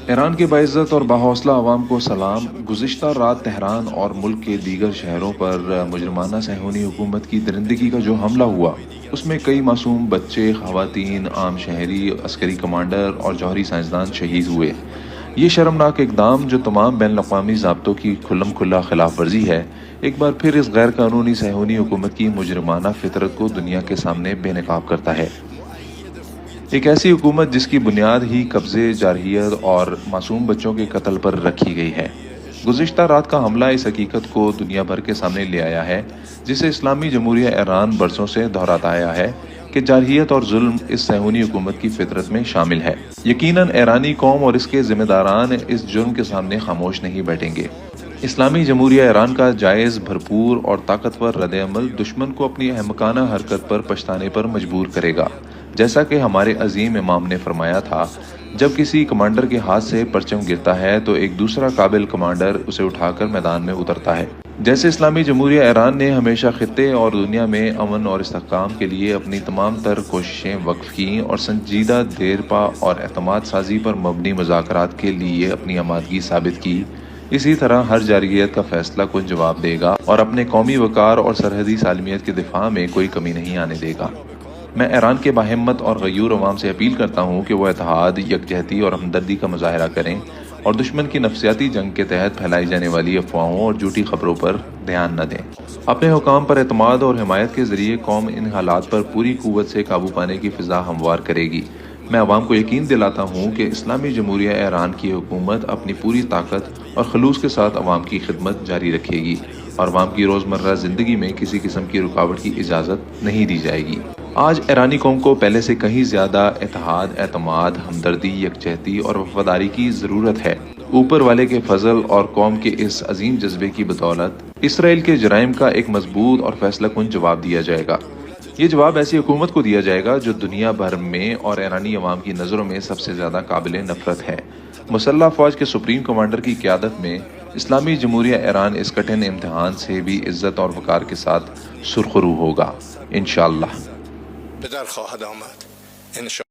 ایران کے باعزت اور باحوصلہ عوام کو سلام۔ گزشتہ رات تہران اور ملک کے دیگر شہروں پر مجرمانہ صہیونی حکومت کی درندگی کا جو حملہ ہوا، اس میں کئی معصوم بچے، خواتین، عام شہری، عسکری کمانڈر اور جوہری سائنسدان شہید ہوئے۔ یہ شرمناک اقدام، جو تمام بین الاقوامی ضابطوں کی کھلم کھلا خلاف ورزی ہے، ایک بار پھر اس غیر قانونی صہیونی حکومت کی مجرمانہ فطرت کو دنیا کے سامنے بے نقاب کرتا ہے۔ ایک ایسی حکومت جس کی بنیاد ہی قبضے، جارحیت اور معصوم بچوں کے قتل پر رکھی گئی ہے۔ گزشتہ رات کا حملہ اس حقیقت کو دنیا بھر کے سامنے لے آیا ہے، جسے اسلامی جمہوریہ ایران برسوں سے دہراتا آیا ہے کہ جارحیت اور ظلم اس صہیونی حکومت کی فطرت میں شامل ہے۔ یقیناً ایرانی قوم اور اس کے ذمہ داران اس جرم کے سامنے خاموش نہیں بیٹھیں گے۔ اسلامی جمہوریہ ایران کا جائز، بھرپور اور طاقتور رد عمل دشمن کو اپنی احمقانہ حرکت پر پچھتانے پر مجبور کرے گا، جیسا کہ ہمارے عظیم امام نے فرمایا تھا، جب کسی کمانڈر کے ہاتھ سے پرچم گرتا ہے تو ایک دوسرا قابل کمانڈر اسے اٹھا کر میدان میں اترتا ہے۔ جیسے اسلامی جمہوریہ ایران نے ہمیشہ خطے اور دنیا میں امن اور استحکام کے لیے اپنی تمام تر کوششیں وقف کیں اور سنجیدہ، دیرپا اور اعتماد سازی پر مبنی مذاکرات کے لیے اپنی آمادگی ثابت کی، اسی طرح ہر جارحیت کا فیصلہ کن جواب دے گا اور اپنے قومی وقار اور سرحدی سالمیت کے دفاع میں کوئی کمی نہیں آنے دے گا۔ میں ایران کے باہمت اور غیور عوام سے اپیل کرتا ہوں کہ وہ اتحاد، یکجہتی اور ہمدردی کا مظاہرہ کریں اور دشمن کی نفسیاتی جنگ کے تحت پھیلائی جانے والی افواہوں اور جھوٹی خبروں پر دھیان نہ دیں۔ اپنے حکام پر اعتماد اور حمایت کے ذریعے قوم ان حالات پر پوری قوت سے قابو پانے کی فضا ہموار کرے گی۔ میں عوام کو یقین دلاتا ہوں کہ اسلامی جمہوریہ ایران کی حکومت اپنی پوری طاقت اور خلوص کے ساتھ عوام کی خدمت جاری رکھے گی اور عوام کی روزمرہ زندگی میں کسی قسم کی رکاوٹ کی اجازت نہیں دی جائے گی۔ آج ایرانی قوم کو پہلے سے کہیں زیادہ اتحاد، اعتماد، ہمدردی، یکجہتی اور وفاداری کی ضرورت ہے۔ اوپر والے کے فضل اور قوم کے اس عظیم جذبے کی بدولت اسرائیل کے جرائم کا ایک مضبوط اور فیصلہ کن جواب دیا جائے گا۔ یہ جواب ایسی حکومت کو دیا جائے گا جو دنیا بھر میں اور ایرانی عوام کی نظروں میں سب سے زیادہ قابل نفرت ہے۔ مسلح فوج کے سپریم کمانڈر کی قیادت میں اسلامی جمہوریہ ایران اس کٹھن امتحان سے بھی عزت اور وقار کے ساتھ سرخرو ہوگا، انشاءاللہ۔ به در خواهد آمد.